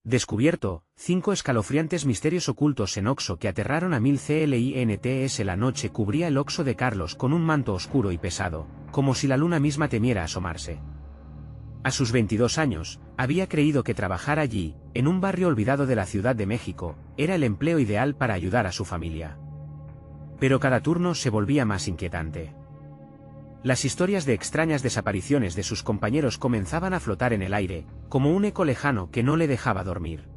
Descubierto, 5 escalofriantes misterios ocultos en Oxxo que aterraron a 1000 clients. La noche cubría el Oxxo de Carlos con un manto oscuro y pesado, como si la luna misma temiera asomarse. A sus 22 años, había creído que trabajar allí, en un barrio olvidado de la Ciudad de México, era el empleo ideal para ayudar a su familia. Pero cada turno se volvía más inquietante. Las historias de extrañas desapariciones de sus compañeros comenzaban a flotar en el aire, como un eco lejano que no le dejaba dormir.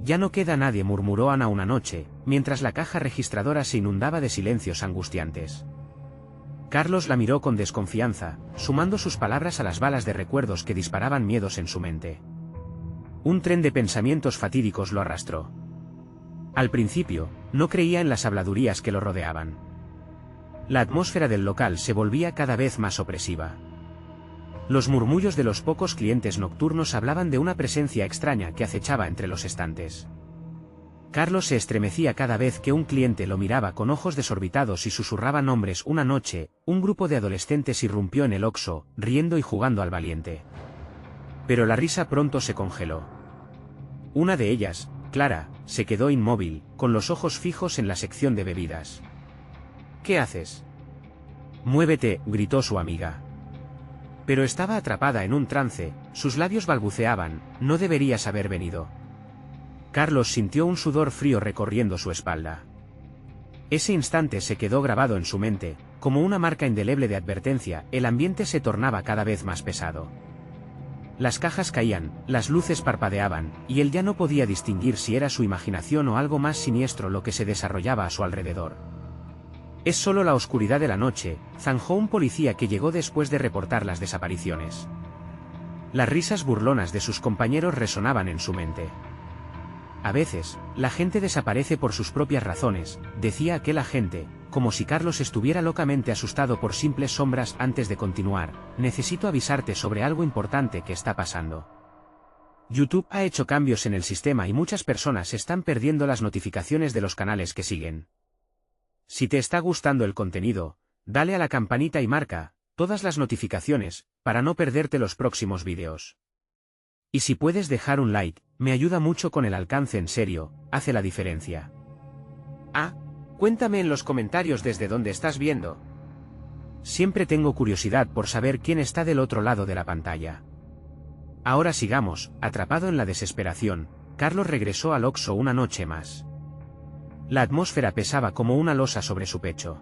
Ya no queda nadie, murmuró Ana una noche, mientras la caja registradora se inundaba de silencios angustiantes. Carlos la miró con desconfianza, sumando sus palabras a las balas de recuerdos que disparaban miedos en su mente. Un tren de pensamientos fatídicos lo arrastró. Al principio, no creía en las habladurías que lo rodeaban. La atmósfera del local se volvía cada vez más opresiva. Los murmullos de los pocos clientes nocturnos hablaban de una presencia extraña que acechaba entre los estantes. Carlos se estremecía cada vez que un cliente lo miraba con ojos desorbitados y susurraba nombres. Una noche, un grupo de adolescentes irrumpió en el Oxxo, riendo y jugando al valiente. Pero la risa pronto se congeló. Una de ellas, Clara, se quedó inmóvil, con los ojos fijos en la sección de bebidas. ¿Qué haces? Muévete, gritó su amiga. Pero estaba atrapada en un trance, sus labios balbuceaban, no deberías haber venido. Carlos sintió un sudor frío recorriendo su espalda. Ese instante se quedó grabado en su mente, como una marca indeleble de advertencia. El ambiente se tornaba cada vez más pesado. Las cajas caían, las luces parpadeaban, y él ya no podía distinguir si era su imaginación o algo más siniestro lo que se desarrollaba a su alrededor. Es solo la oscuridad de la noche, zanjó un policía que llegó después de reportar las desapariciones. Las risas burlonas de sus compañeros resonaban en su mente. A veces, la gente desaparece por sus propias razones, decía aquel agente, como si Carlos estuviera locamente asustado por simples sombras. Antes de continuar, necesito avisarte sobre algo importante que está pasando. YouTube ha hecho cambios en el sistema y muchas personas están perdiendo las notificaciones de los canales que siguen. Si te está gustando el contenido, dale a la campanita y marca todas las notificaciones, para no perderte los próximos vídeos. Y si puedes dejar un like, me ayuda mucho con el alcance. En serio, hace la diferencia. Cuéntame en los comentarios desde dónde estás viendo. Siempre tengo curiosidad por saber quién está del otro lado de la pantalla. Ahora sigamos. Atrapado en la desesperación, Carlos regresó al Oxxo una noche más. La atmósfera pesaba como una losa sobre su pecho.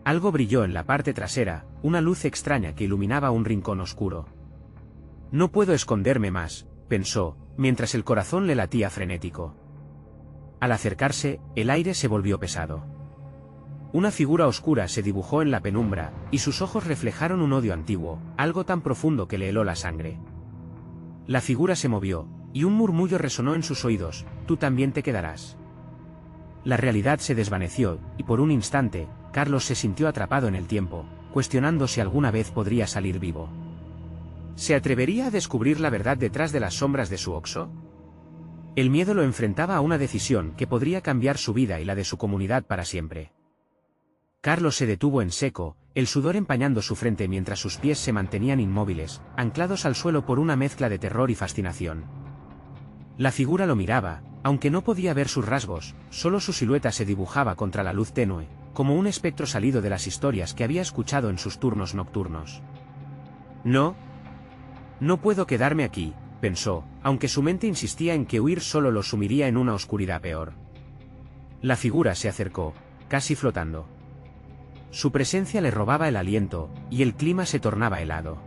Algo brilló en la parte trasera, una luz extraña que iluminaba un rincón oscuro. No puedo esconderme más, pensó, mientras el corazón le latía frenético. Al acercarse, el aire se volvió pesado. Una figura oscura se dibujó en la penumbra, y sus ojos reflejaron un odio antiguo, algo tan profundo que le heló la sangre. La figura se movió, y un murmullo resonó en sus oídos: tú también te quedarás. La realidad se desvaneció, y por un instante, Carlos se sintió atrapado en el tiempo, cuestionando si alguna vez podría salir vivo. ¿Se atrevería a descubrir la verdad detrás de las sombras de su Oxxo? El miedo lo enfrentaba a una decisión que podría cambiar su vida y la de su comunidad para siempre. Carlos se detuvo en seco, el sudor empañando su frente mientras sus pies se mantenían inmóviles, anclados al suelo por una mezcla de terror y fascinación. La figura lo miraba, aunque no podía ver sus rasgos, solo su silueta se dibujaba contra la luz tenue, como un espectro salido de las historias que había escuchado en sus turnos nocturnos. No puedo quedarme aquí, pensó, aunque su mente insistía en que huir solo lo sumiría en una oscuridad peor. La figura se acercó, casi flotando. Su presencia le robaba el aliento, y el clima se tornaba helado.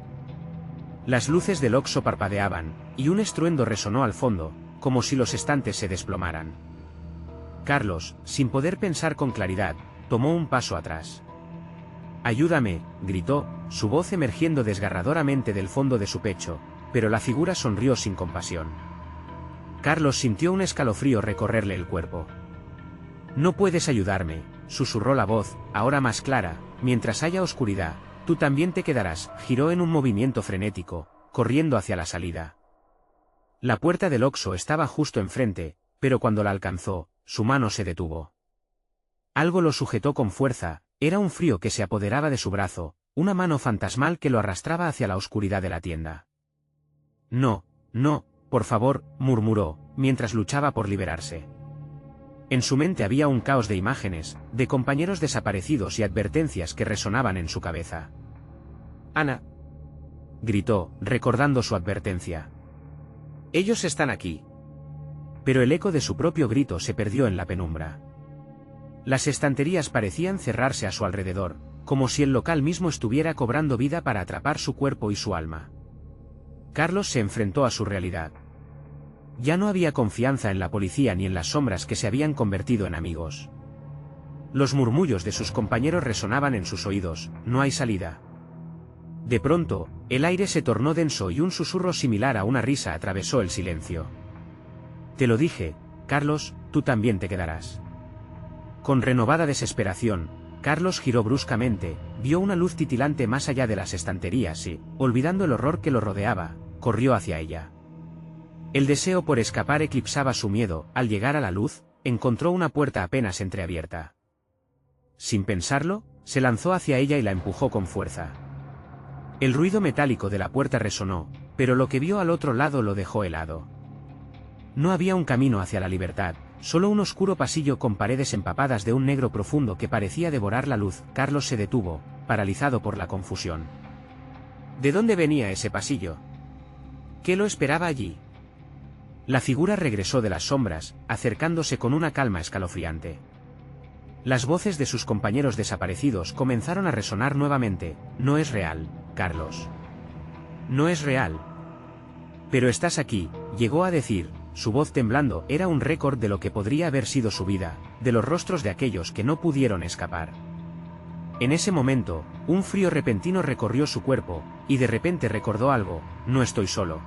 Las luces del Oxxo parpadeaban, y un estruendo resonó al fondo, como si los estantes se desplomaran. Carlos, sin poder pensar con claridad, tomó un paso atrás. «Ayúdame», gritó, su voz emergiendo desgarradoramente del fondo de su pecho, pero la figura sonrió sin compasión. Carlos sintió un escalofrío recorrerle el cuerpo. «No puedes ayudarme», susurró la voz, ahora más clara: «mientras haya oscuridad, tú también te quedarás». Giró en un movimiento frenético, corriendo hacia la salida. La puerta del Oxxo estaba justo enfrente, pero cuando la alcanzó, su mano se detuvo. Algo lo sujetó con fuerza, era un frío que se apoderaba de su brazo, una mano fantasmal que lo arrastraba hacia la oscuridad de la tienda. No, por favor, murmuró, mientras luchaba por liberarse. En su mente había un caos de imágenes, de compañeros desaparecidos y advertencias que resonaban en su cabeza. «Ana», gritó, recordando su advertencia. «Ellos están aquí». Pero el eco de su propio grito se perdió en la penumbra. Las estanterías parecían cerrarse a su alrededor, como si el local mismo estuviera cobrando vida para atrapar su cuerpo y su alma. Carlos se enfrentó a su realidad. Ya no había confianza en la policía ni en las sombras que se habían convertido en amigos. Los murmullos de sus compañeros resonaban en sus oídos: «No hay salida». De pronto, el aire se tornó denso y un susurro similar a una risa atravesó el silencio. «Te lo dije, Carlos, tú también te quedarás». Con renovada desesperación, Carlos giró bruscamente, vio una luz titilante más allá de las estanterías y, olvidando el horror que lo rodeaba, corrió hacia ella. El deseo por escapar eclipsaba su miedo. Al llegar a la luz, encontró una puerta apenas entreabierta. Sin pensarlo, se lanzó hacia ella y la empujó con fuerza. El ruido metálico de la puerta resonó, pero lo que vio al otro lado lo dejó helado. No había un camino hacia la libertad, solo un oscuro pasillo con paredes empapadas de un negro profundo que parecía devorar la luz. Carlos se detuvo, paralizado por la confusión. ¿De dónde venía ese pasillo? ¿Qué lo esperaba allí? La figura regresó de las sombras, acercándose con una calma escalofriante. Las voces de sus compañeros desaparecidos comenzaron a resonar nuevamente. «No es real, Carlos. No es real. Pero estás aquí», llegó a decir. Su voz temblando era un récord de lo que podría haber sido su vida, de los rostros de aquellos que no pudieron escapar. En ese momento, un frío repentino recorrió su cuerpo, y de repente recordó algo: «No estoy solo».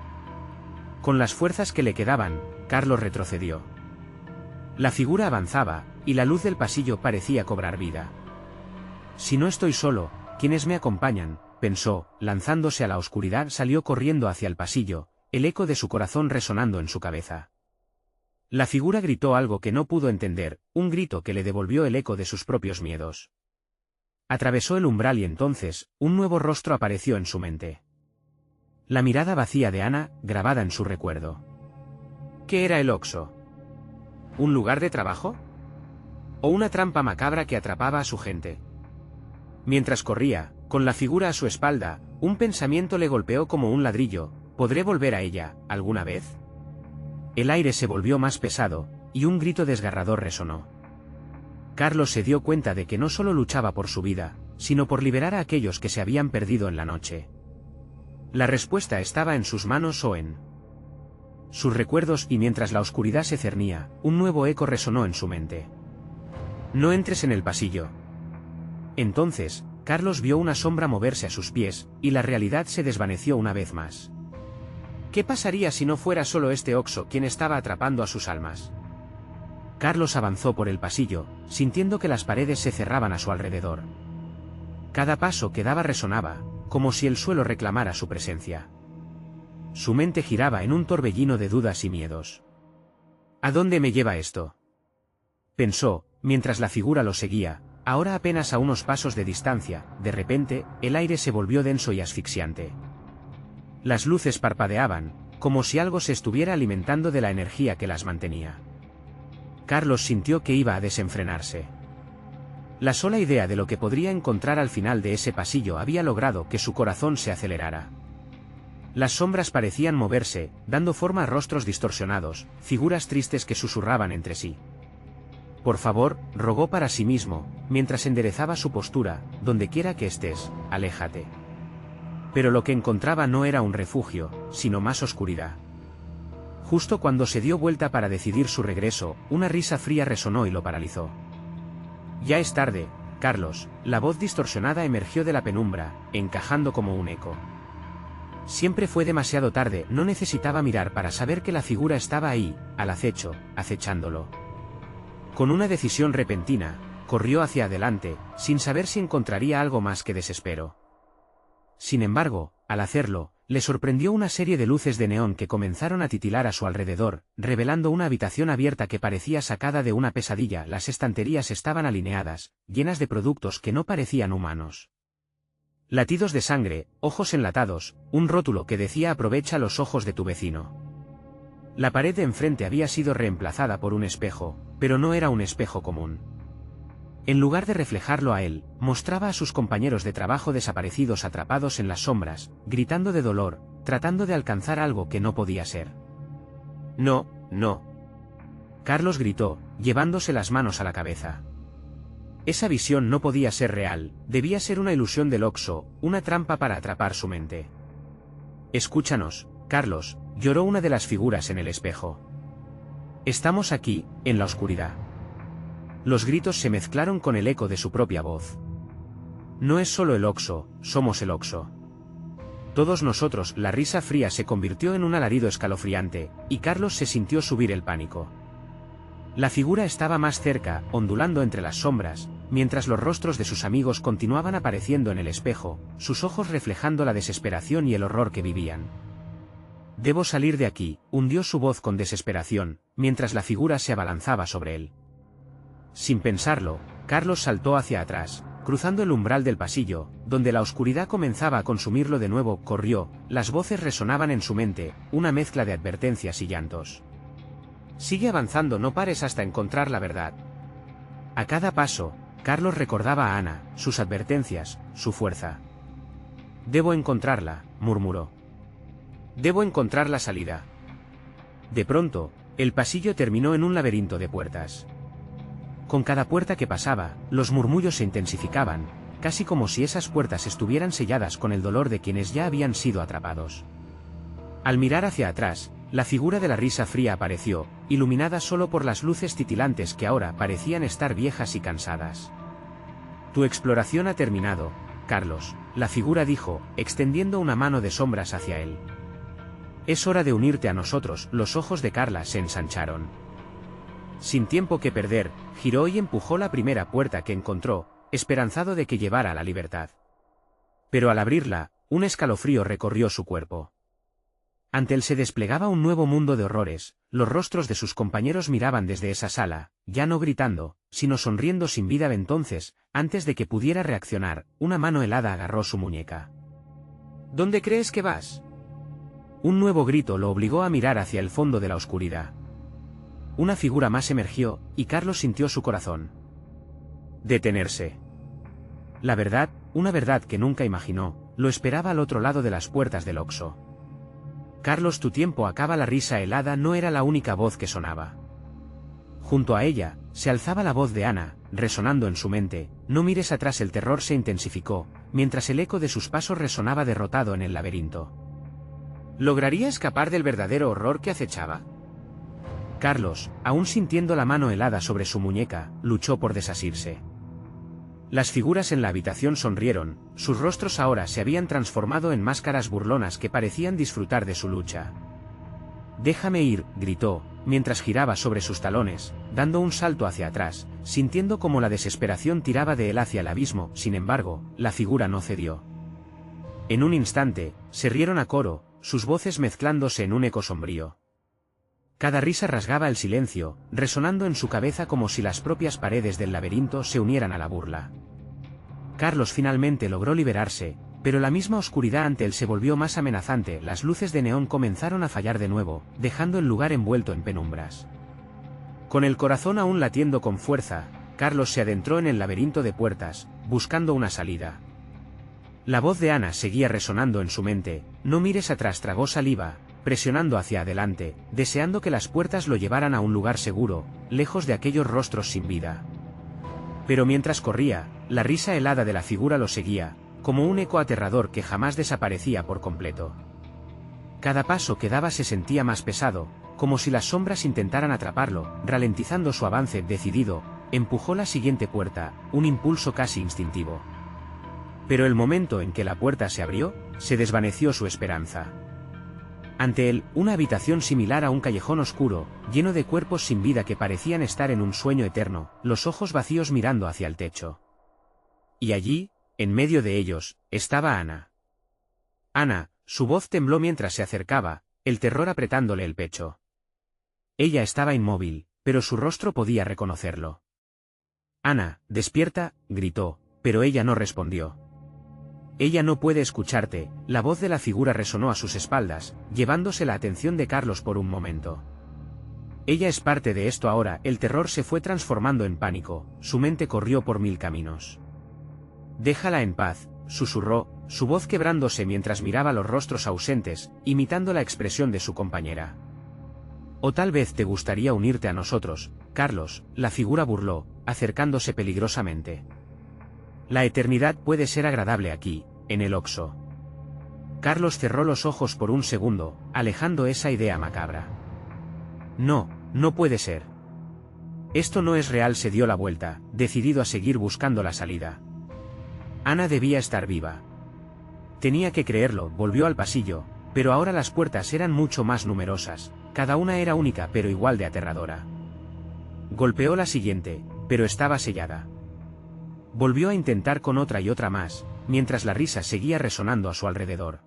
Con las fuerzas que le quedaban, Carlos retrocedió. La figura avanzaba, y la luz del pasillo parecía cobrar vida. «Si no estoy solo, ¿quiénes me acompañan?», pensó. Lanzándose a la oscuridad, salió corriendo hacia el pasillo, el eco de su corazón resonando en su cabeza. La figura gritó algo que no pudo entender, un grito que le devolvió el eco de sus propios miedos. Atravesó el umbral y entonces, un nuevo rostro apareció en su mente. La mirada vacía de Ana, grabada en su recuerdo. ¿Qué era el Oxxo? ¿Un lugar de trabajo? ¿O una trampa macabra que atrapaba a su gente? Mientras corría, con la figura a su espalda, un pensamiento le golpeó como un ladrillo: ¿podré volver a ella, alguna vez? El aire se volvió más pesado, y un grito desgarrador resonó. Carlos se dio cuenta de que no solo luchaba por su vida, sino por liberar a aquellos que se habían perdido en la noche. La respuesta estaba en sus manos o en sus recuerdos, y mientras la oscuridad se cernía, un nuevo eco resonó en su mente. «No entres en el pasillo». Entonces, Carlos vio una sombra moverse a sus pies, y la realidad se desvaneció una vez más. ¿Qué pasaría si no fuera solo este Oxxo quien estaba atrapando a sus almas? Carlos avanzó por el pasillo, sintiendo que las paredes se cerraban a su alrededor. Cada paso que daba resonaba, como si el suelo reclamara su presencia. Su mente giraba en un torbellino de dudas y miedos. ¿A dónde me lleva esto?, pensó, mientras la figura lo seguía, ahora apenas a unos pasos de distancia. De repente, el aire se volvió denso y asfixiante. Las luces parpadeaban, como si algo se estuviera alimentando de la energía que las mantenía. Carlos sintió que iba a desenfrenarse. La sola idea de lo que podría encontrar al final de ese pasillo había logrado que su corazón se acelerara. Las sombras parecían moverse, dando forma a rostros distorsionados, figuras tristes que susurraban entre sí. «Por favor», rogó para sí mismo, mientras enderezaba su postura: «dondequiera que estés, aléjate». Pero lo que encontraba no era un refugio, sino más oscuridad. Justo cuando se dio vuelta para decidir su regreso, una risa fría resonó y lo paralizó. «Ya es tarde, Carlos», la voz distorsionada emergió de la penumbra, encajando como un eco. Siempre fue demasiado tarde. No necesitaba mirar para saber que la figura estaba ahí, al acecho, acechándolo. Con una decisión repentina, corrió hacia adelante, sin saber si encontraría algo más que desespero. Sin embargo, al hacerlo, le sorprendió una serie de luces de neón que comenzaron a titilar a su alrededor, revelando una habitación abierta que parecía sacada de una pesadilla. Las estanterías estaban alineadas, llenas de productos que no parecían humanos. Latidos de sangre, ojos enlatados, un rótulo que decía «aprovecha los ojos de tu vecino». La pared de enfrente había sido reemplazada por un espejo, pero no era un espejo común. En lugar de reflejarlo a él, mostraba a sus compañeros de trabajo desaparecidos atrapados en las sombras, gritando de dolor, tratando de alcanzar algo que no podía ser. No, no. Carlos gritó, llevándose las manos a la cabeza. Esa visión no podía ser real, debía ser una ilusión del Oxo, una trampa para atrapar su mente. Escúchanos, Carlos, lloró una de las figuras en el espejo. Estamos aquí, en la oscuridad. Los gritos se mezclaron con el eco de su propia voz. No es solo el Oxo, somos el Oxo. Todos nosotros. La risa fría se convirtió en un alarido escalofriante, y Carlos se sintió subir el pánico. La figura estaba más cerca, ondulando entre las sombras, mientras los rostros de sus amigos continuaban apareciendo en el espejo, sus ojos reflejando la desesperación y el horror que vivían. Debo salir de aquí, hundió su voz con desesperación, mientras la figura se abalanzaba sobre él. Sin pensarlo, Carlos saltó hacia atrás, cruzando el umbral del pasillo, donde la oscuridad comenzaba a consumirlo de nuevo. Corrió, las voces resonaban en su mente, una mezcla de advertencias y llantos. Sigue avanzando, no pares hasta encontrar la verdad. A cada paso, Carlos recordaba a Ana, sus advertencias, su fuerza. Debo encontrarla, murmuró. Debo encontrar la salida. De pronto, el pasillo terminó en un laberinto de puertas. Con cada puerta que pasaba, los murmullos se intensificaban, casi como si esas puertas estuvieran selladas con el dolor de quienes ya habían sido atrapados. Al mirar hacia atrás, la figura de la risa fría apareció, iluminada solo por las luces titilantes que ahora parecían estar viejas y cansadas. Tu exploración ha terminado, Carlos, la figura dijo, extendiendo una mano de sombras hacia él. Es hora de unirte a nosotros. Los ojos de Carla se ensancharon. Sin tiempo que perder, giró y empujó la primera puerta que encontró, esperanzado de que llevara a la libertad. Pero al abrirla, un escalofrío recorrió su cuerpo. Ante él se desplegaba un nuevo mundo de horrores. Los rostros de sus compañeros miraban desde esa sala, ya no gritando, sino sonriendo sin vida. Entonces, antes de que pudiera reaccionar, una mano helada agarró su muñeca. ¿Dónde crees que vas? Un nuevo grito lo obligó a mirar hacia el fondo de la oscuridad. Una figura más emergió, y Carlos sintió su corazón detenerse. La verdad, una verdad que nunca imaginó, lo esperaba al otro lado de las puertas del Oxo. Carlos, tu tiempo acaba. La risa helada no era la única voz que sonaba. Junto a ella, se alzaba la voz de Ana, resonando en su mente. No mires atrás. El terror se intensificó, mientras el eco de sus pasos resonaba derrotado en el laberinto. ¿Lograría escapar del verdadero horror que acechaba? Carlos, aún sintiendo la mano helada sobre su muñeca, luchó por desasirse. Las figuras en la habitación sonrieron, sus rostros ahora se habían transformado en máscaras burlonas que parecían disfrutar de su lucha. Déjame ir, gritó, mientras giraba sobre sus talones, dando un salto hacia atrás, sintiendo como la desesperación tiraba de él hacia el abismo. Sin embargo, la figura no cedió. En un instante, se rieron a coro, sus voces mezclándose en un eco sombrío. Cada risa rasgaba el silencio, resonando en su cabeza como si las propias paredes del laberinto se unieran a la burla. Carlos finalmente logró liberarse, pero la misma oscuridad ante él se volvió más amenazante. Las luces de neón comenzaron a fallar de nuevo, dejando el lugar envuelto en penumbras. Con el corazón aún latiendo con fuerza, Carlos se adentró en el laberinto de puertas, buscando una salida. La voz de Ana seguía resonando en su mente. No mires atrás. Tragó saliva, presionando hacia adelante, deseando que las puertas lo llevaran a un lugar seguro, lejos de aquellos rostros sin vida. Pero mientras corría, la risa helada de la figura lo seguía, como un eco aterrador que jamás desaparecía por completo. Cada paso que daba se sentía más pesado, como si las sombras intentaran atraparlo. Ralentizando su avance decidido, empujó la siguiente puerta, un impulso casi instintivo. Pero el momento en que la puerta se abrió, se desvaneció su esperanza. Ante él, una habitación similar a un callejón oscuro, lleno de cuerpos sin vida que parecían estar en un sueño eterno, los ojos vacíos mirando hacia el techo. Y allí, en medio de ellos, estaba Ana. Ana, su voz tembló mientras se acercaba, el terror apretándole el pecho. Ella estaba inmóvil, pero su rostro podía reconocerlo. Ana, despierta, gritó, pero ella no respondió. Ella no puede escucharte. La voz de la figura resonó a sus espaldas, llevándose la atención de Carlos por un momento. Ella es parte de esto ahora. El terror se fue transformando en pánico, su mente corrió por mil caminos. Déjala en paz, susurró, su voz quebrándose mientras miraba los rostros ausentes, imitando la expresión de su compañera. O tal vez te gustaría unirte a nosotros, Carlos, la figura burló, acercándose peligrosamente. La eternidad puede ser agradable aquí, en el Oxo. Carlos cerró los ojos por un segundo, alejando esa idea macabra. No, no puede ser. Esto no es real. Se dio la vuelta, decidido a seguir buscando la salida. Ana debía estar viva. Tenía que creerlo. Volvió al pasillo, pero ahora las puertas eran mucho más numerosas, cada una era única pero igual de aterradora. Golpeó la siguiente, pero estaba sellada. Volvió a intentar con otra y otra más, mientras la risa seguía resonando a su alrededor.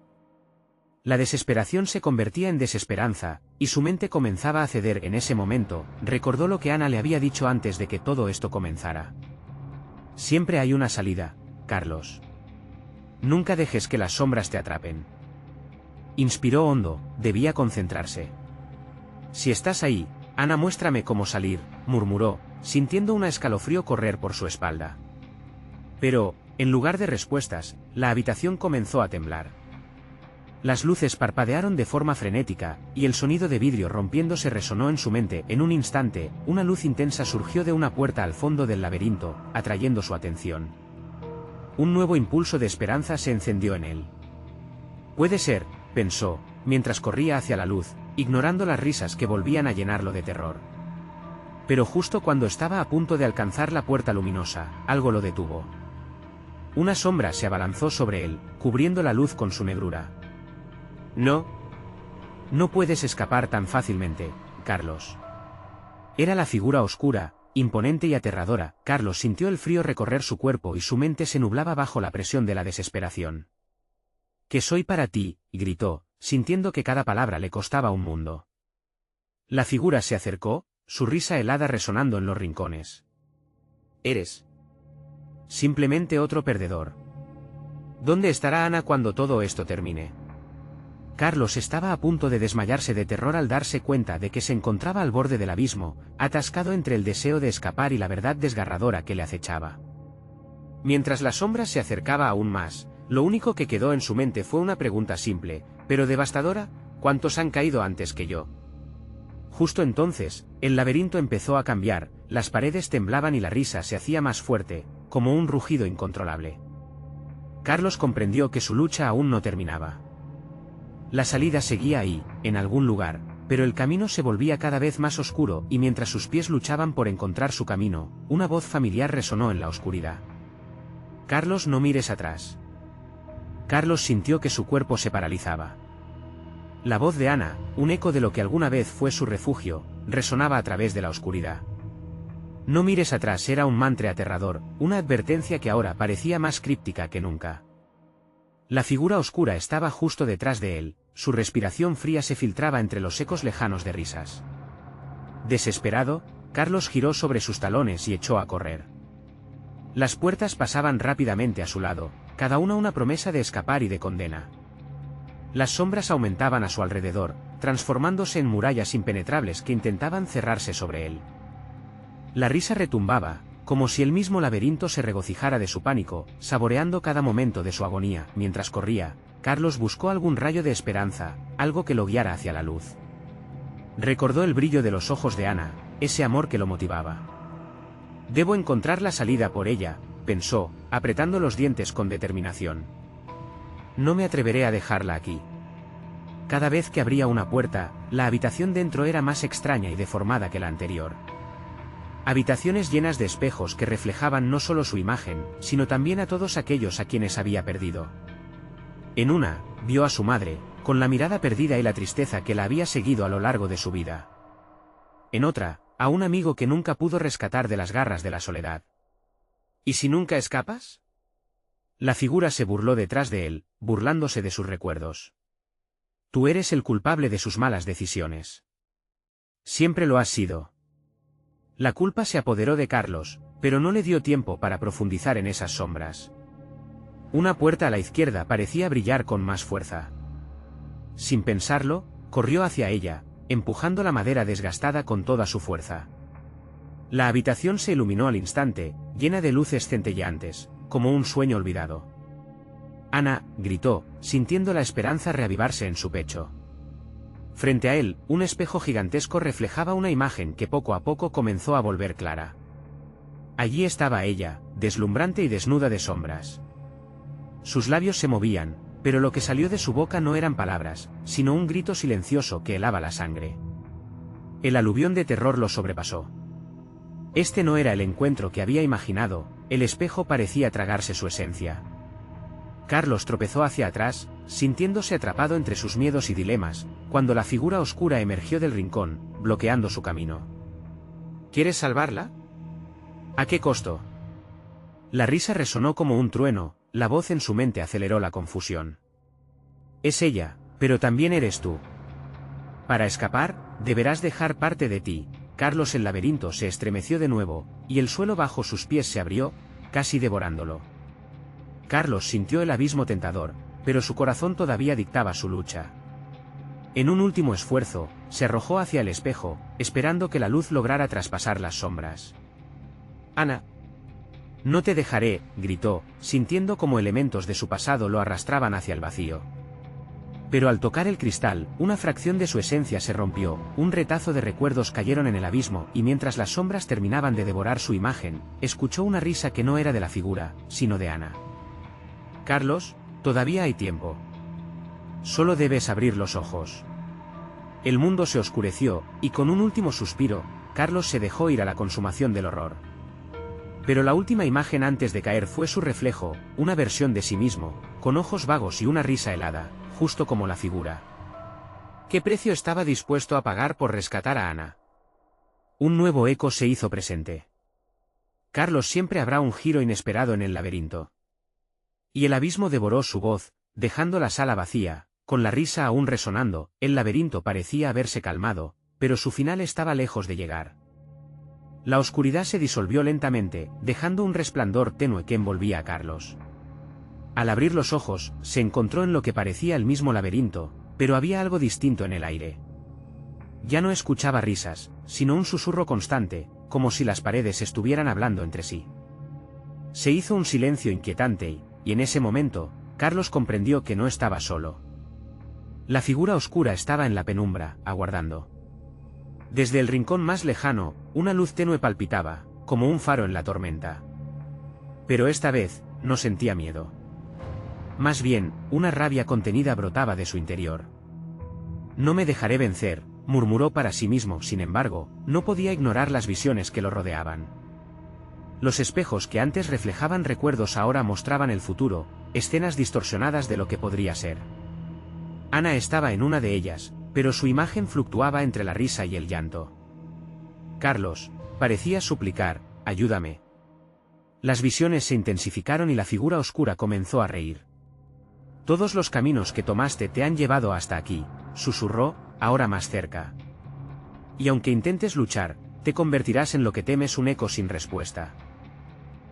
La desesperación se convertía en desesperanza, y su mente comenzaba a ceder. En ese momento, recordó lo que Ana le había dicho antes de que todo esto comenzara. Siempre hay una salida, Carlos. Nunca dejes que las sombras te atrapen. Inspiró hondo, debía concentrarse. Si estás ahí, Ana, muéstrame cómo salir, murmuró, sintiendo un escalofrío correr por su espalda. Pero, en lugar de respuestas, la habitación comenzó a temblar. Las luces parpadearon de forma frenética, y el sonido de vidrio rompiéndose resonó en su mente. En un instante, una luz intensa surgió de una puerta al fondo del laberinto, atrayendo su atención. Un nuevo impulso de esperanza se encendió en él. Puede ser, pensó, mientras corría hacia la luz, ignorando las risas que volvían a llenarlo de terror. Pero justo cuando estaba a punto de alcanzar la puerta luminosa, algo lo detuvo. Una sombra se abalanzó sobre él, cubriendo la luz con su negrura. No. No puedes escapar tan fácilmente, Carlos. Era la figura oscura, imponente y aterradora. Carlos sintió el frío recorrer su cuerpo y su mente se nublaba bajo la presión de la desesperación. «Que soy para ti», gritó, sintiendo que cada palabra le costaba un mundo. La figura se acercó, su risa helada resonando en los rincones. «Eres simplemente otro perdedor. ¿Dónde estará Ana cuando todo esto termine?» Carlos estaba a punto de desmayarse de terror al darse cuenta de que se encontraba al borde del abismo, atascado entre el deseo de escapar y la verdad desgarradora que le acechaba. Mientras la sombra se acercaba aún más, lo único que quedó en su mente fue una pregunta simple, pero devastadora: ¿cuántos han caído antes que yo? Justo entonces, el laberinto empezó a cambiar, las paredes temblaban y la risa se hacía más fuerte, como un rugido incontrolable. Carlos comprendió que su lucha aún no terminaba. La salida seguía ahí, en algún lugar, pero el camino se volvía cada vez más oscuro y mientras sus pies luchaban por encontrar su camino, una voz familiar resonó en la oscuridad. «Carlos, no mires atrás». Carlos sintió que su cuerpo se paralizaba. La voz de Ana, un eco de lo que alguna vez fue su refugio, resonaba a través de la oscuridad. No mires atrás era un mantra aterrador, una advertencia que ahora parecía más críptica que nunca. La figura oscura estaba justo detrás de él, su respiración fría se filtraba entre los ecos lejanos de risas. Desesperado, Carlos giró sobre sus talones y echó a correr. Las puertas pasaban rápidamente a su lado, cada una promesa de escapar y de condena. Las sombras aumentaban a su alrededor, transformándose en murallas impenetrables que intentaban cerrarse sobre él. La risa retumbaba, como si el mismo laberinto se regocijara de su pánico, saboreando cada momento de su agonía. Mientras corría, Carlos buscó algún rayo de esperanza, algo que lo guiara hacia la luz. Recordó el brillo de los ojos de Ana, ese amor que lo motivaba. «Debo encontrar la salida por ella», pensó, apretando los dientes con determinación. «No me atreveré a dejarla aquí». Cada vez que abría una puerta, la habitación dentro era más extraña y deformada que la anterior. Habitaciones llenas de espejos que reflejaban no solo su imagen, sino también a todos aquellos a quienes había perdido. En una, vio a su madre, con la mirada perdida y la tristeza que la había seguido a lo largo de su vida. En otra, a un amigo que nunca pudo rescatar de las garras de la soledad. ¿Y si nunca escapas? La figura se burló detrás de él, burlándose de sus recuerdos. Tú eres el culpable de sus malas decisiones. Siempre lo has sido. La culpa se apoderó de Carlos, pero no le dio tiempo para profundizar en esas sombras. Una puerta a la izquierda parecía brillar con más fuerza. Sin pensarlo, corrió hacia ella, empujando la madera desgastada con toda su fuerza. La habitación se iluminó al instante, llena de luces centelleantes, como un sueño olvidado. Ana, gritó, sintiendo la esperanza reavivarse en su pecho. Frente a él, un espejo gigantesco reflejaba una imagen que poco a poco comenzó a volver clara. Allí estaba ella, deslumbrante y desnuda de sombras. Sus labios se movían, pero lo que salió de su boca no eran palabras, sino un grito silencioso que helaba la sangre. El aluvión de terror lo sobrepasó. Este no era el encuentro que había imaginado, el espejo parecía tragarse su esencia. Carlos tropezó hacia atrás, sintiéndose atrapado entre sus miedos y dilemas, cuando la figura oscura emergió del rincón, bloqueando su camino. ¿Quieres salvarla? ¿A qué costo? La risa resonó como un trueno, la voz en su mente aceleró la confusión. Es ella, pero también eres tú. Para escapar, deberás dejar parte de ti. Carlos. El laberinto se estremeció de nuevo, y el suelo bajo sus pies se abrió, casi devorándolo. Carlos sintió el abismo tentador, pero su corazón todavía dictaba su lucha. En un último esfuerzo, se arrojó hacia el espejo, esperando que la luz lograra traspasar las sombras. Ana. No te dejaré, gritó, sintiendo como elementos de su pasado lo arrastraban hacia el vacío. Pero al tocar el cristal, una fracción de su esencia se rompió, un retazo de recuerdos cayeron en el abismo y mientras las sombras terminaban de devorar su imagen, escuchó una risa que no era de la figura, sino de Ana. Carlos, todavía hay tiempo. Solo debes abrir los ojos. El mundo se oscureció, y con un último suspiro, Carlos se dejó ir a la consumación del horror. Pero la última imagen antes de caer fue su reflejo, una versión de sí mismo, con ojos vagos y una risa helada, justo como la figura. ¿Qué precio estaba dispuesto a pagar por rescatar a Ana? Un nuevo eco se hizo presente. Carlos, siempre habrá un giro inesperado en el laberinto. Y el abismo devoró su voz, dejando la sala vacía, con la risa aún resonando. El laberinto parecía haberse calmado, pero su final estaba lejos de llegar. La oscuridad se disolvió lentamente, dejando un resplandor tenue que envolvía a Carlos. Al abrir los ojos, se encontró en lo que parecía el mismo laberinto, pero había algo distinto en el aire. Ya no escuchaba risas, sino un susurro constante, como si las paredes estuvieran hablando entre sí. Se hizo un silencio inquietante y en ese momento, Carlos comprendió que no estaba solo. La figura oscura estaba en la penumbra, aguardando. Desde el rincón más lejano, una luz tenue palpitaba, como un faro en la tormenta. Pero esta vez, no sentía miedo. Más bien, una rabia contenida brotaba de su interior. No me dejaré vencer, murmuró para sí mismo. Sin embargo, no podía ignorar las visiones que lo rodeaban. Los espejos que antes reflejaban recuerdos ahora mostraban el futuro, escenas distorsionadas de lo que podría ser. Ana estaba en una de ellas, pero su imagen fluctuaba entre la risa y el llanto. Carlos, parecía suplicar, ayúdame. Las visiones se intensificaron y la figura oscura comenzó a reír. Todos los caminos que tomaste te han llevado hasta aquí, susurró, ahora más cerca. Y aunque intentes luchar, te convertirás en lo que temes, un eco sin respuesta.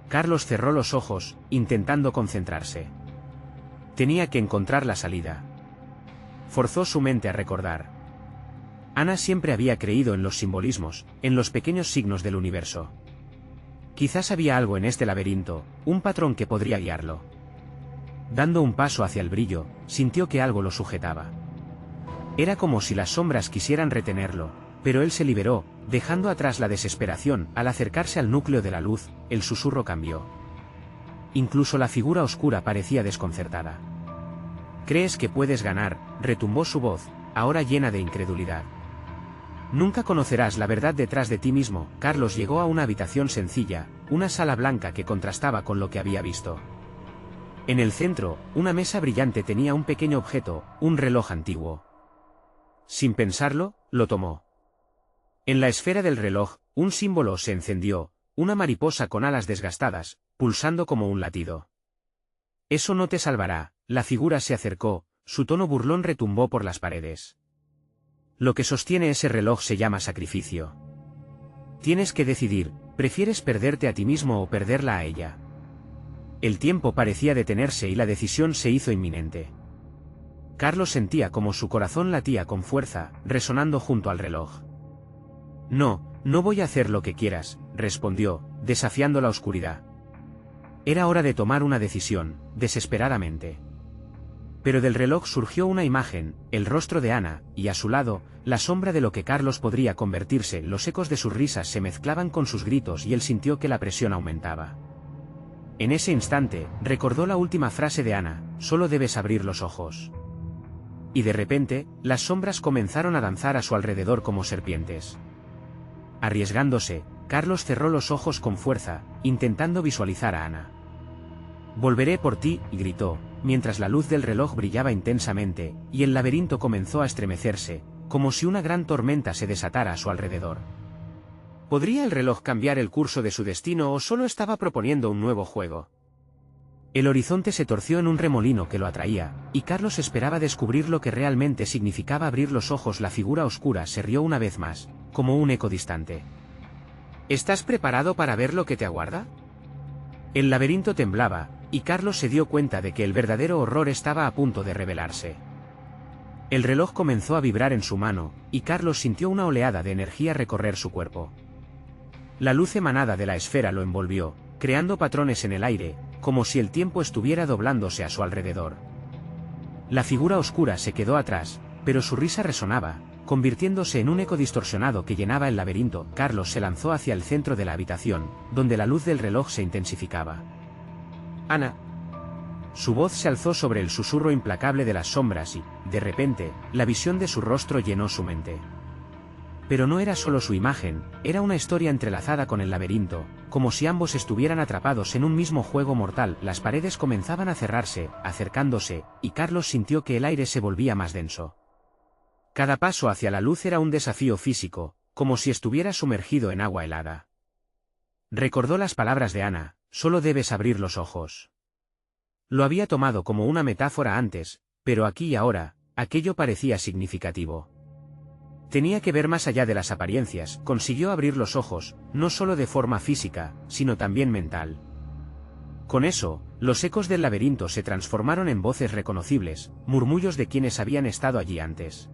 Carlos cerró los ojos, intentando concentrarse. Tenía que encontrar la salida. Forzó su mente a recordar. Ana siempre había creído en los simbolismos, en los pequeños signos del universo. Quizás había algo en este laberinto, un patrón que podría guiarlo. Dando un paso hacia el brillo, sintió que algo lo sujetaba. Era como si las sombras quisieran retenerlo, pero él se liberó, dejando atrás la desesperación. Al acercarse al núcleo de la luz, el susurro cambió. Incluso la figura oscura parecía desconcertada. ¿Crees que puedes ganar?, retumbó su voz, ahora llena de incredulidad. Nunca conocerás la verdad detrás de ti mismo. Carlos llegó a una habitación sencilla, una sala blanca que contrastaba con lo que había visto. En el centro, una mesa brillante tenía un pequeño objeto, un reloj antiguo. Sin pensarlo, lo tomó. En la esfera del reloj, un símbolo se encendió, una mariposa con alas desgastadas, pulsando como un latido. Eso no te salvará. La figura se acercó, su tono burlón retumbó por las paredes. Lo que sostiene ese reloj se llama sacrificio. Tienes que decidir, ¿prefieres perderte a ti mismo o perderla a ella? El tiempo parecía detenerse y la decisión se hizo inminente. Carlos sentía como su corazón latía con fuerza, resonando junto al reloj. No, no voy a hacer lo que quieras, respondió, desafiando la oscuridad. Era hora de tomar una decisión, desesperadamente. Pero del reloj surgió una imagen, el rostro de Ana, y a su lado, la sombra de lo que Carlos podría convertirse. Los ecos de sus risas se mezclaban con sus gritos y él sintió que la presión aumentaba. En ese instante, recordó la última frase de Ana, solo debes abrir los ojos. Y de repente, las sombras comenzaron a danzar a su alrededor como serpientes. Arriesgándose, Carlos cerró los ojos con fuerza, intentando visualizar a Ana. Volveré por ti, gritó, mientras la luz del reloj brillaba intensamente, y el laberinto comenzó a estremecerse, como si una gran tormenta se desatara a su alrededor. ¿Podría el reloj cambiar el curso de su destino o solo estaba proponiendo un nuevo juego? El horizonte se torció en un remolino que lo atraía, y Carlos esperaba descubrir lo que realmente significaba abrir los ojos. La figura oscura se rió una vez más, como un eco distante. ¿Estás preparado para ver lo que te aguarda? El laberinto temblaba, y Carlos se dio cuenta de que el verdadero horror estaba a punto de revelarse. El reloj comenzó a vibrar en su mano, y Carlos sintió una oleada de energía recorrer su cuerpo. La luz emanada de la esfera lo envolvió, creando patrones en el aire, como si el tiempo estuviera doblándose a su alrededor. La figura oscura se quedó atrás, pero su risa resonaba, convirtiéndose en un eco distorsionado que llenaba el laberinto. Carlos se lanzó hacia el centro de la habitación, donde la luz del reloj se intensificaba. Ana. Su voz se alzó sobre el susurro implacable de las sombras y, de repente, la visión de su rostro llenó su mente. Pero no era solo su imagen, era una historia entrelazada con el laberinto, como si ambos estuvieran atrapados en un mismo juego mortal. Las paredes comenzaban a cerrarse, acercándose, y Carlos sintió que el aire se volvía más denso. Cada paso hacia la luz era un desafío físico, como si estuviera sumergido en agua helada. Recordó las palabras de Ana, solo debes abrir los ojos. Lo había tomado como una metáfora antes, pero aquí y ahora, aquello parecía significativo. Tenía que ver más allá de las apariencias. Consiguió abrir los ojos, no solo de forma física, sino también mental. Con eso, los ecos del laberinto se transformaron en voces reconocibles, murmullos de quienes habían estado allí antes.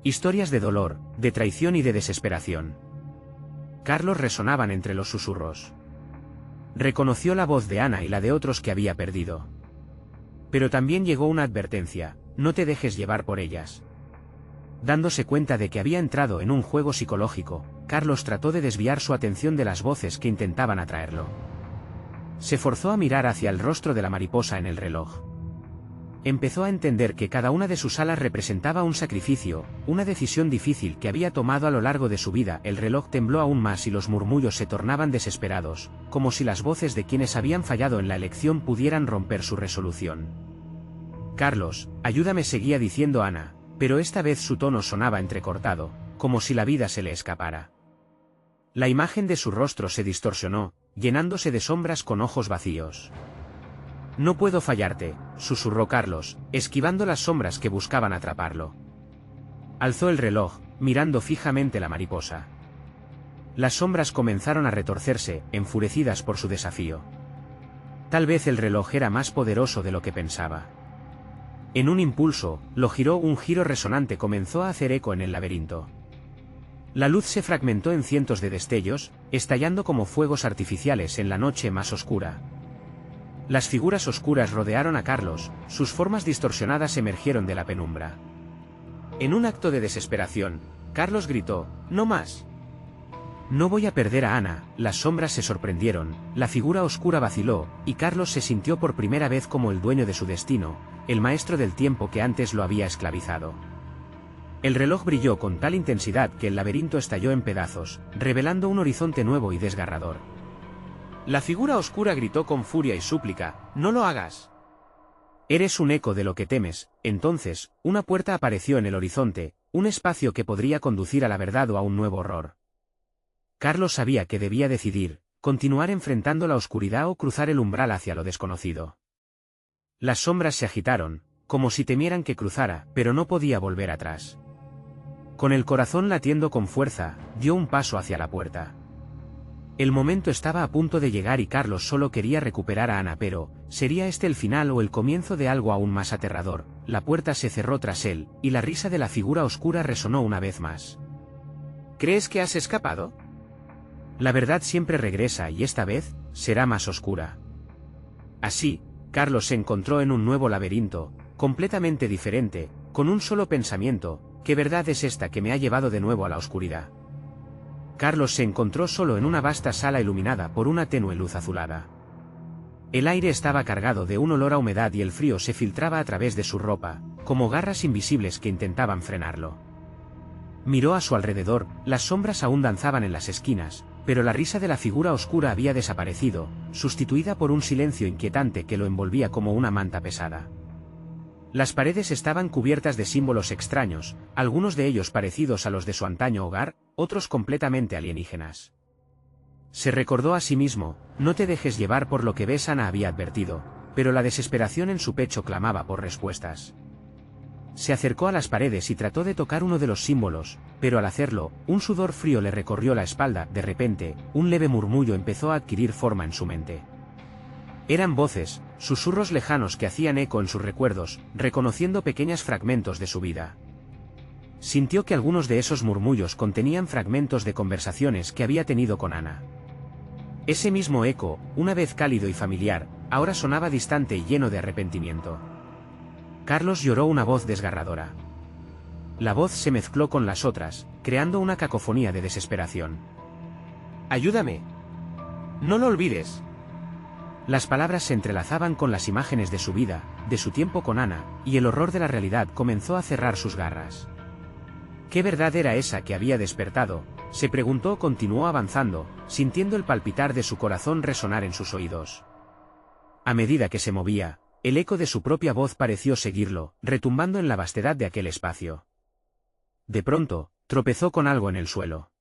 Historias de dolor, de traición y de desesperación. Carlos resonaban entre los susurros. Reconoció la voz de Ana y la de otros que había perdido. Pero también llegó una advertencia: no te dejes llevar por ellas. Dándose cuenta de que había entrado en un juego psicológico, Carlos trató de desviar su atención de las voces que intentaban atraerlo. Se forzó a mirar hacia el rostro de la mariposa en el reloj. Empezó a entender que cada una de sus alas representaba un sacrificio, una decisión difícil que había tomado a lo largo de su vida. El reloj tembló aún más y los murmullos se tornaban desesperados, como si las voces de quienes habían fallado en la elección pudieran romper su resolución. Carlos, ayúdame, seguía diciendo Ana, pero esta vez su tono sonaba entrecortado, como si la vida se le escapara. La imagen de su rostro se distorsionó, llenándose de sombras con ojos vacíos. No puedo fallarte, susurró Carlos, esquivando las sombras que buscaban atraparlo. Alzó el reloj, mirando fijamente la mariposa. Las sombras comenzaron a retorcerse, enfurecidas por su desafío. Tal vez el reloj era más poderoso de lo que pensaba. En un impulso, lo giró. Un giro resonante comenzó a hacer eco en el laberinto. La luz se fragmentó en cientos de destellos, estallando como fuegos artificiales en la noche más oscura. Las figuras oscuras rodearon a Carlos, sus formas distorsionadas emergieron de la penumbra. En un acto de desesperación, Carlos gritó: «¡No más! No voy a perder a Ana». Las sombras se sorprendieron, la figura oscura vaciló, y Carlos se sintió por primera vez como el dueño de su destino, el maestro del tiempo que antes lo había esclavizado. El reloj brilló con tal intensidad que el laberinto estalló en pedazos, revelando un horizonte nuevo y desgarrador. La figura oscura gritó con furia y súplica: «¡No lo hagas! Eres un eco de lo que temes». Entonces, una puerta apareció en el horizonte, un espacio que podría conducir a la verdad o a un nuevo horror. Carlos sabía que debía decidir: continuar enfrentando la oscuridad o cruzar el umbral hacia lo desconocido. Las sombras se agitaron, como si temieran que cruzara, pero no podía volver atrás. Con el corazón latiendo con fuerza, dio un paso hacia la puerta. El momento estaba a punto de llegar y Carlos solo quería recuperar a Ana, pero ¿sería este el final o el comienzo de algo aún más aterrador? La puerta se cerró tras él, y la risa de la figura oscura resonó una vez más. ¿Crees que has escapado? La verdad siempre regresa y esta vez será más oscura. Así, Carlos se encontró en un nuevo laberinto, completamente diferente, con un solo pensamiento: ¿qué verdad es esta que me ha llevado de nuevo a la oscuridad? Carlos se encontró solo en una vasta sala iluminada por una tenue luz azulada. El aire estaba cargado de un olor a humedad y el frío se filtraba a través de su ropa, como garras invisibles que intentaban frenarlo. Miró a su alrededor, las sombras aún danzaban en las esquinas, pero la risa de la figura oscura había desaparecido, sustituida por un silencio inquietante que lo envolvía como una manta pesada. Las paredes estaban cubiertas de símbolos extraños, algunos de ellos parecidos a los de su antaño hogar, otros completamente alienígenas. Se recordó a sí mismo: no te dejes llevar por lo que ves. Ana había advertido, pero la desesperación en su pecho clamaba por respuestas. Se acercó a las paredes y trató de tocar uno de los símbolos, pero al hacerlo, un sudor frío le recorrió la espalda. De repente, un leve murmullo empezó a adquirir forma en su mente. Eran voces, susurros lejanos que hacían eco en sus recuerdos, reconociendo pequeños fragmentos de su vida. Sintió que algunos de esos murmullos contenían fragmentos de conversaciones que había tenido con Ana. Ese mismo eco, una vez cálido y familiar, ahora sonaba distante y lleno de arrepentimiento. Carlos lloró una voz desgarradora. La voz se mezcló con las otras, creando una cacofonía de desesperación. ¡Ayúdame! ¡No lo olvides! Las palabras se entrelazaban con las imágenes de su vida, de su tiempo con Ana, y el horror de la realidad comenzó a cerrar sus garras. ¿Qué verdad era esa que había despertado? Se preguntó. Continuó avanzando, sintiendo el palpitar de su corazón resonar en sus oídos. A medida que se movía, el eco de su propia voz pareció seguirlo, retumbando en la vastedad de aquel espacio. De pronto, tropezó con algo en el suelo.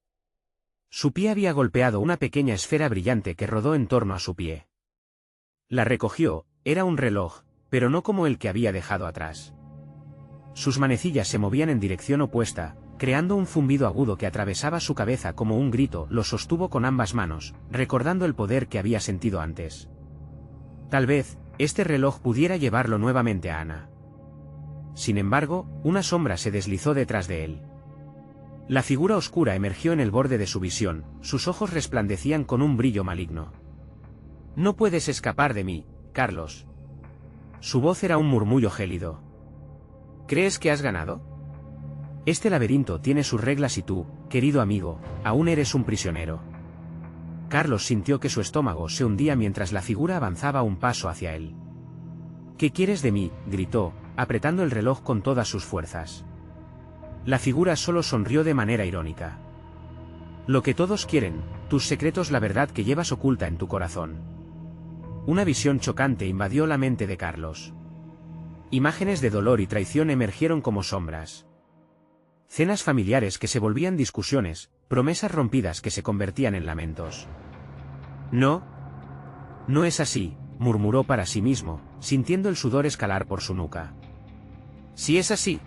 Su pie había golpeado una pequeña esfera brillante que rodó en torno a su pie. La recogió. Era un reloj, pero no como el que había dejado atrás. Sus manecillas se movían en dirección opuesta, creando un zumbido agudo que atravesaba su cabeza como un grito. Lo sostuvo con ambas manos, recordando el poder que había sentido antes. Tal vez este reloj pudiera llevarlo nuevamente a Ana. Sin embargo, una sombra se deslizó detrás de él. La figura oscura emergió en el borde de su visión, sus ojos resplandecían con un brillo maligno. No puedes escapar de mí, Carlos. Su voz era un murmullo gélido. ¿Crees que has ganado? Este laberinto tiene sus reglas y tú, querido amigo, aún eres un prisionero. Carlos sintió que su estómago se hundía mientras la figura avanzaba un paso hacia él. ¿Qué quieres de mí?, gritó, apretando el reloj con todas sus fuerzas. La figura solo sonrió de manera irónica. Lo que todos quieren, tus secretos, la verdad que llevas oculta en tu corazón. Una visión chocante invadió la mente de Carlos. Imágenes de dolor y traición emergieron como sombras. Cenas familiares que se volvían discusiones, promesas rompidas que se convertían en lamentos. No. No es así, murmuró para sí mismo, sintiendo el sudor escalar por su nuca. Si es así.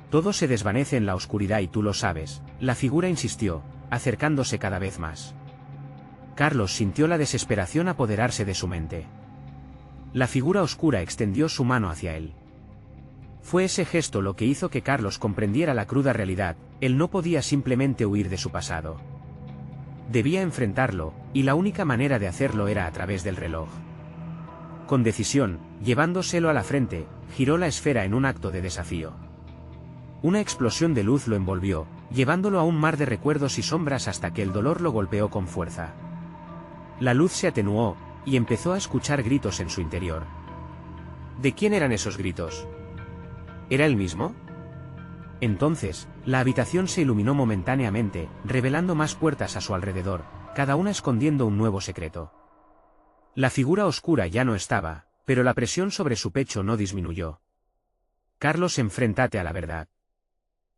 Todo se desvanece en la oscuridad y tú lo sabes, la figura insistió, acercándose cada vez más. Carlos sintió la desesperación apoderarse de su mente. La figura oscura extendió su mano hacia él. Fue ese gesto lo que hizo que Carlos comprendiera la cruda realidad: él no podía simplemente huir de su pasado. Debía enfrentarlo, y la única manera de hacerlo era a través del reloj. Con decisión, llevándoselo a la frente, giró la esfera en un acto de desafío. Una explosión de luz lo envolvió, llevándolo a un mar de recuerdos y sombras hasta que el dolor lo golpeó con fuerza. La luz se atenuó, y empezó a escuchar gritos en su interior. ¿De quién eran esos gritos? ¿Era él mismo? Entonces, la habitación se iluminó momentáneamente, revelando más puertas a su alrededor, cada una escondiendo un nuevo secreto. La figura oscura ya no estaba, pero la presión sobre su pecho no disminuyó. Carlos, enfréntate a la verdad.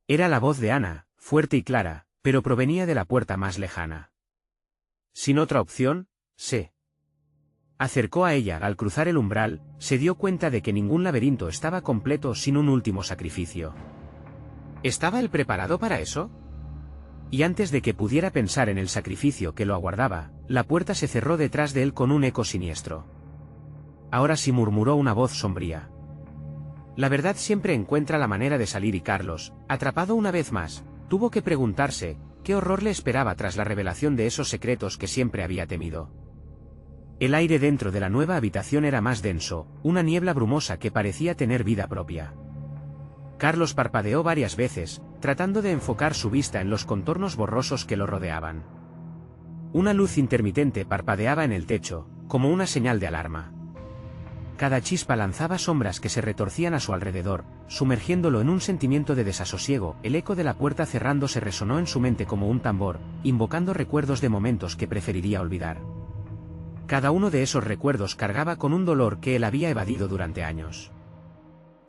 Era la voz de Ana, fuerte y clara, pero provenía de la puerta más lejana. Sin otra opción, se acercó a ella. Al cruzar el umbral, se dio cuenta de que ningún laberinto estaba completo sin un último sacrificio. ¿Estaba él preparado para eso? Y antes de que pudiera pensar en el sacrificio que lo aguardaba, la puerta se cerró detrás de él con un eco siniestro. Ahora sí, murmuró una voz sombría. La verdad siempre encuentra la manera de salir y Carlos, atrapado una vez más, tuvo que preguntarse, qué horror le esperaba tras la revelación de esos secretos que siempre había temido. El aire dentro de la nueva habitación era más denso, una niebla brumosa que parecía tener vida propia. Carlos parpadeó varias veces, tratando de enfocar su vista en los contornos borrosos que lo rodeaban. Una luz intermitente parpadeaba en el techo, como una señal de alarma. Cada chispa lanzaba sombras que se retorcían a su alrededor, sumergiéndolo en un sentimiento de desasosiego. El eco de la puerta cerrándose resonó en su mente como un tambor, invocando recuerdos de momentos que preferiría olvidar. Cada uno de esos recuerdos cargaba con un dolor que él había evadido durante años.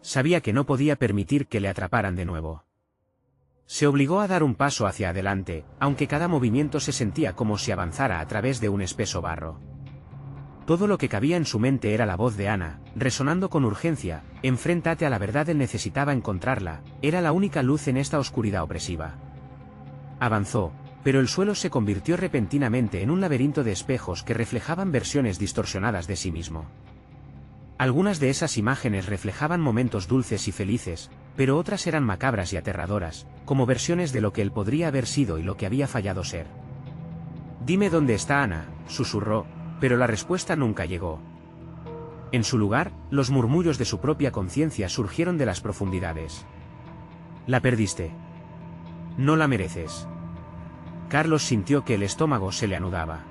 Sabía que no podía permitir que le atraparan de nuevo. Se obligó a dar un paso hacia adelante, aunque cada movimiento se sentía como si avanzara a través de un espeso barro. Todo lo que cabía en su mente era la voz de Ana, resonando con urgencia: enfréntate a la verdad, él necesitaba encontrarla, era la única luz en esta oscuridad opresiva. Avanzó, pero el suelo se convirtió repentinamente en un laberinto de espejos que reflejaban versiones distorsionadas de sí mismo. Algunas de esas imágenes reflejaban momentos dulces y felices, pero otras eran macabras y aterradoras, como versiones de lo que él podría haber sido y lo que había fallado ser. Dime dónde está Ana, susurró, pero la respuesta nunca llegó. En su lugar, los murmullos de su propia conciencia surgieron de las profundidades. La perdiste. No la mereces. Carlos sintió que el estómago se le anudaba.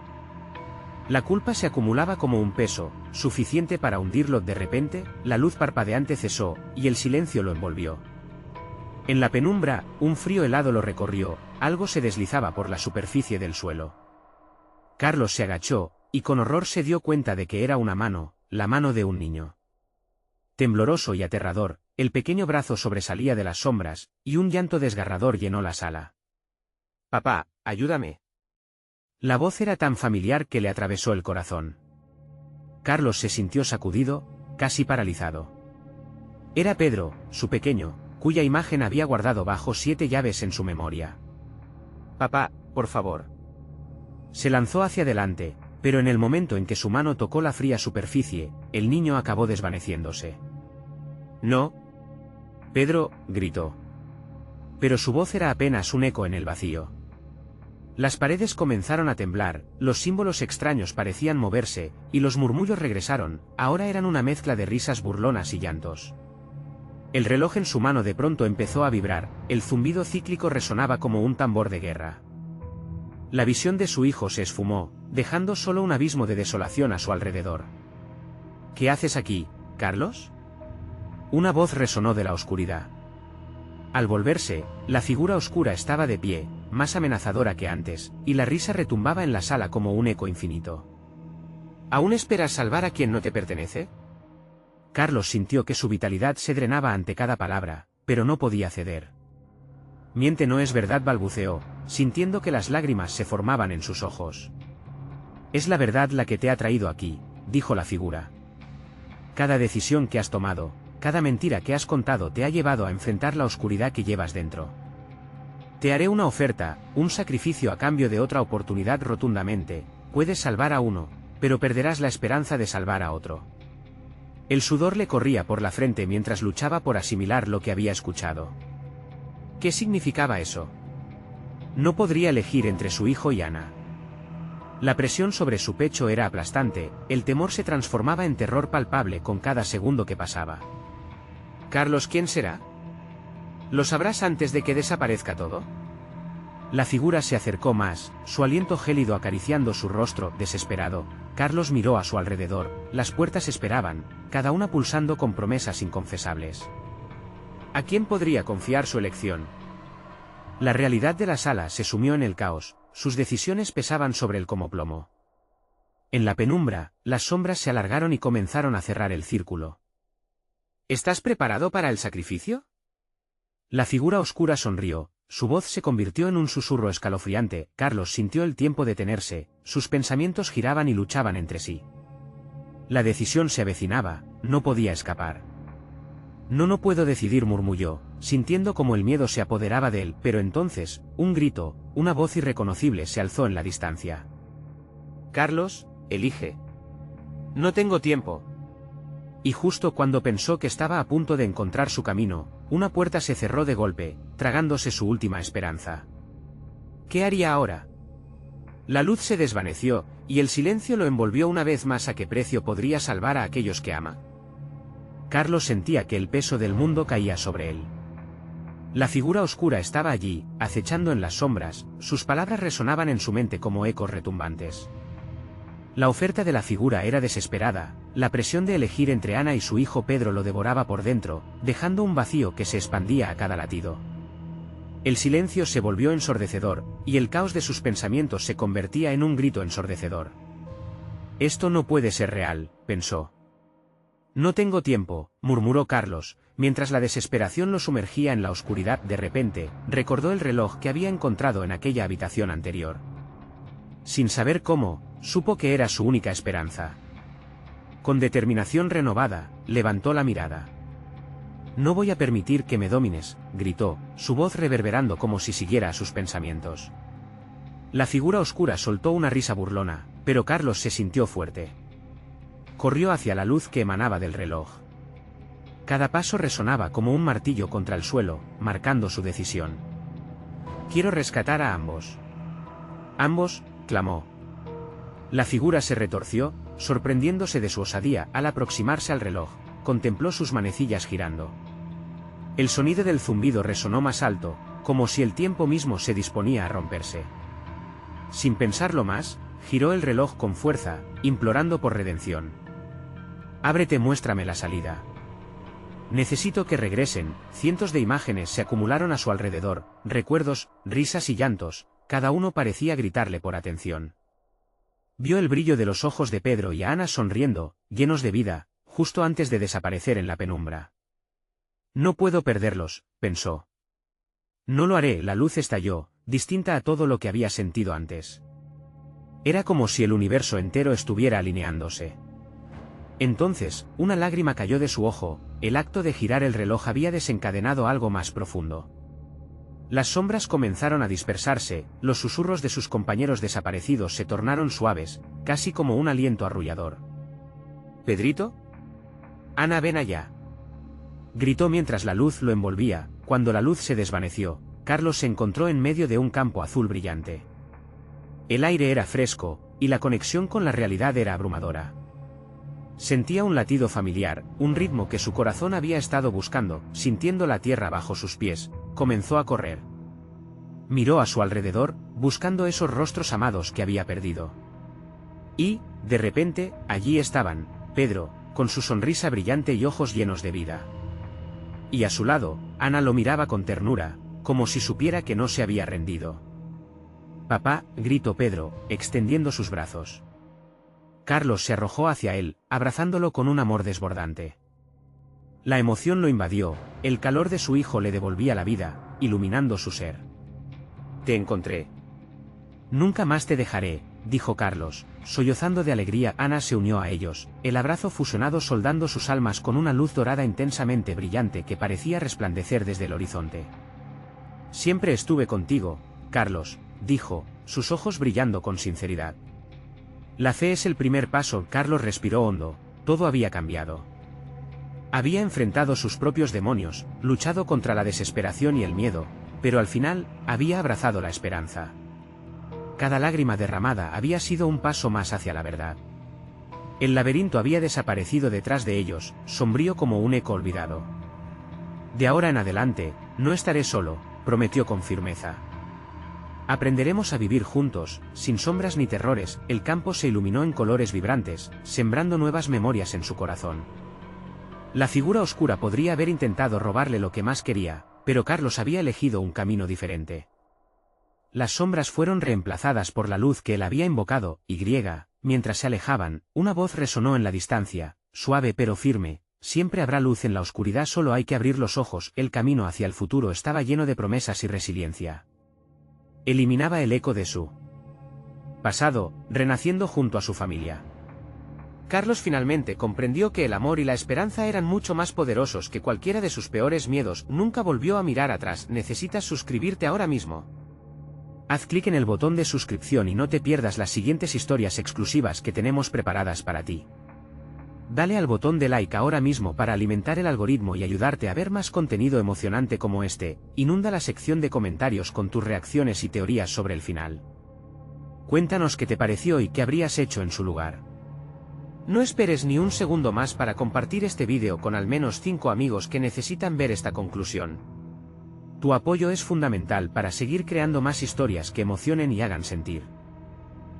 La culpa se acumulaba como un peso, suficiente para hundirlo. De repente, la luz parpadeante cesó, y el silencio lo envolvió. En la penumbra, un frío helado lo recorrió, algo se deslizaba por la superficie del suelo. Carlos se agachó, y con horror se dio cuenta de que era una mano, la mano de un niño. Tembloroso y aterrador, el pequeño brazo sobresalía de las sombras, y un llanto desgarrador llenó la sala. «Papá, ayúdame». La voz era tan familiar que le atravesó el corazón. Carlos se sintió sacudido, casi paralizado. Era Pedro, su pequeño, cuya imagen había guardado bajo 7 llaves en su memoria. «Papá, por favor». Se lanzó hacia adelante, pero en el momento en que su mano tocó la fría superficie, el niño acabó desvaneciéndose. «No». «Pedro», gritó. Pero su voz era apenas un eco en el vacío. Las paredes comenzaron a temblar, los símbolos extraños parecían moverse, y los murmullos regresaron, ahora eran una mezcla de risas burlonas y llantos. El reloj en su mano de pronto empezó a vibrar, el zumbido cíclico resonaba como un tambor de guerra. La visión de su hijo se esfumó, dejando solo un abismo de desolación a su alrededor. «¿Qué haces aquí, Carlos?». Una voz resonó de la oscuridad. Al volverse, la figura oscura estaba de pie, más amenazadora que antes, y la risa retumbaba en la sala como un eco infinito. «¿Aún esperas salvar a quien no te pertenece?». Carlos sintió que su vitalidad se drenaba ante cada palabra, pero no podía ceder. «Miente, no es verdad», balbuceó, sintiendo que las lágrimas se formaban en sus ojos. «Es la verdad la que te ha traído aquí», dijo la figura. «Cada decisión que has tomado, cada mentira que has contado te ha llevado a enfrentar la oscuridad que llevas dentro. Te haré una oferta, un sacrificio a cambio de otra oportunidad rotundamente, puedes salvar a uno, pero perderás la esperanza de salvar a otro». El sudor le corría por la frente mientras luchaba por asimilar lo que había escuchado. ¿Qué significaba eso? No podría elegir entre su hijo y Ana. La presión sobre su pecho era aplastante, el temor se transformaba en terror palpable con cada segundo que pasaba. «Carlos, ¿quién será? ¿Lo sabrás antes de que desaparezca todo?». La figura se acercó más, su aliento gélido acariciando su rostro, desesperado. Carlos miró a su alrededor, las puertas esperaban, cada una pulsando con promesas inconfesables. ¿A quién podría confiar su elección? La realidad de la sala se sumió en el caos, sus decisiones pesaban sobre él como plomo. En la penumbra, las sombras se alargaron y comenzaron a cerrar el círculo. «¿Estás preparado para el sacrificio?». La figura oscura sonrió, su voz se convirtió en un susurro escalofriante. Carlos sintió el tiempo detenerse, sus pensamientos giraban y luchaban entre sí. La decisión se avecinaba, no podía escapar. «No puedo decidir», murmulló, sintiendo como el miedo se apoderaba de él, pero entonces, un grito, una voz irreconocible se alzó en la distancia. Carlos, elige. No tengo tiempo. Y justo cuando pensó que estaba a punto de encontrar su camino, una puerta se cerró de golpe, tragándose su última esperanza. ¿Qué haría ahora? La luz se desvaneció, y el silencio lo envolvió una vez más. ¿A qué precio podría salvar a aquellos que ama? Carlos sentía que el peso del mundo caía sobre él. La figura oscura estaba allí, acechando en las sombras, sus palabras resonaban en su mente como ecos retumbantes. La oferta de la figura era desesperada, la presión de elegir entre Ana y su hijo Pedro lo devoraba por dentro, dejando un vacío que se expandía a cada latido. El silencio se volvió ensordecedor, y el caos de sus pensamientos se convertía en un grito ensordecedor. Esto no puede ser real, pensó. No tengo tiempo, murmuró Carlos, mientras la desesperación lo sumergía en la oscuridad. De repente, recordó el reloj que había encontrado en aquella habitación anterior. Sin saber cómo, supo que era su única esperanza. Con determinación renovada, levantó la mirada. No voy a permitir que me domines, gritó, su voz reverberando como si siguiera a sus pensamientos. La figura oscura soltó una risa burlona, pero Carlos se sintió fuerte. Corrió hacia la luz que emanaba del reloj. Cada paso resonaba como un martillo contra el suelo, marcando su decisión. Quiero rescatar a ambos. Ambos, clamó. La figura se retorció, sorprendiéndose de su osadía. Al aproximarse al reloj, contempló sus manecillas girando. El sonido del zumbido resonó más alto, como si el tiempo mismo se disponía a romperse. Sin pensarlo más, giró el reloj con fuerza, implorando por redención. Ábrete, muéstrame la salida. Necesito que regresen. Cientos de imágenes se acumularon a su alrededor, recuerdos, risas y llantos, cada uno parecía gritarle por atención. Vio el brillo de los ojos de Pedro y a Ana sonriendo, llenos de vida, justo antes de desaparecer en la penumbra. No puedo perderlos, pensó. No lo haré. La luz estalló, distinta a todo lo que había sentido antes. Era como si el universo entero estuviera alineándose. Entonces, una lágrima cayó de su ojo. El acto de girar el reloj había desencadenado algo más profundo. Las sombras comenzaron a dispersarse, los susurros de sus compañeros desaparecidos se tornaron suaves, casi como un aliento arrullador. ¿Pedrito? Ana, ven allá. Gritó mientras la luz lo envolvía. Cuando la luz se desvaneció, Carlos se encontró en medio de un campo azul brillante. El aire era fresco, y la conexión con la realidad era abrumadora. Sentía un latido familiar, un ritmo que su corazón había estado buscando. Sintiendo la tierra bajo sus pies, comenzó a correr. Miró a su alrededor, buscando esos rostros amados que había perdido. Y, de repente, allí estaban, Pedro, con su sonrisa brillante y ojos llenos de vida. Y a su lado, Ana lo miraba con ternura, como si supiera que no se había rendido. «Papá», gritó Pedro, extendiendo sus brazos. Carlos se arrojó hacia él, abrazándolo con un amor desbordante. La emoción lo invadió, el calor de su hijo le devolvía la vida, iluminando su ser. Te encontré. Nunca más te dejaré, dijo Carlos, sollozando de alegría. Ana se unió a ellos, el abrazo fusionado soldando sus almas con una luz dorada intensamente brillante que parecía resplandecer desde el horizonte. Siempre estuve contigo, Carlos, dijo, sus ojos brillando con sinceridad. La fe es el primer paso. Carlos respiró hondo, todo había cambiado. Había enfrentado sus propios demonios, luchado contra la desesperación y el miedo, pero al final, había abrazado la esperanza. Cada lágrima derramada había sido un paso más hacia la verdad. El laberinto había desaparecido detrás de ellos, sombrío como un eco olvidado. De ahora en adelante, no estaré solo, prometió con firmeza. Aprenderemos a vivir juntos, sin sombras ni terrores. El campo se iluminó en colores vibrantes, sembrando nuevas memorias en su corazón. La figura oscura podría haber intentado robarle lo que más quería, pero Carlos había elegido un camino diferente. Las sombras fueron reemplazadas por la luz que él había invocado, y mientras se alejaban, una voz resonó en la distancia, suave pero firme: siempre habrá luz en la oscuridad, solo hay que abrir los ojos. El camino hacia el futuro estaba lleno de promesas y resiliencia. Eliminaba el eco de su pasado, renaciendo junto a su familia. Carlos finalmente comprendió que el amor y la esperanza eran mucho más poderosos que cualquiera de sus peores miedos. Nunca volvió a mirar atrás. Necesitas suscribirte ahora mismo. Haz clic en el botón de suscripción y no te pierdas las siguientes historias exclusivas que tenemos preparadas para ti. Dale al botón de like ahora mismo para alimentar el algoritmo y ayudarte a ver más contenido emocionante como este. Inunda la sección de comentarios con tus reacciones y teorías sobre el final. Cuéntanos qué te pareció y qué habrías hecho en su lugar. No esperes ni un segundo más para compartir este vídeo con al menos 5 amigos que necesitan ver esta conclusión. Tu apoyo es fundamental para seguir creando más historias que emocionen y hagan sentir.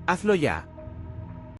¡Hazlo ya!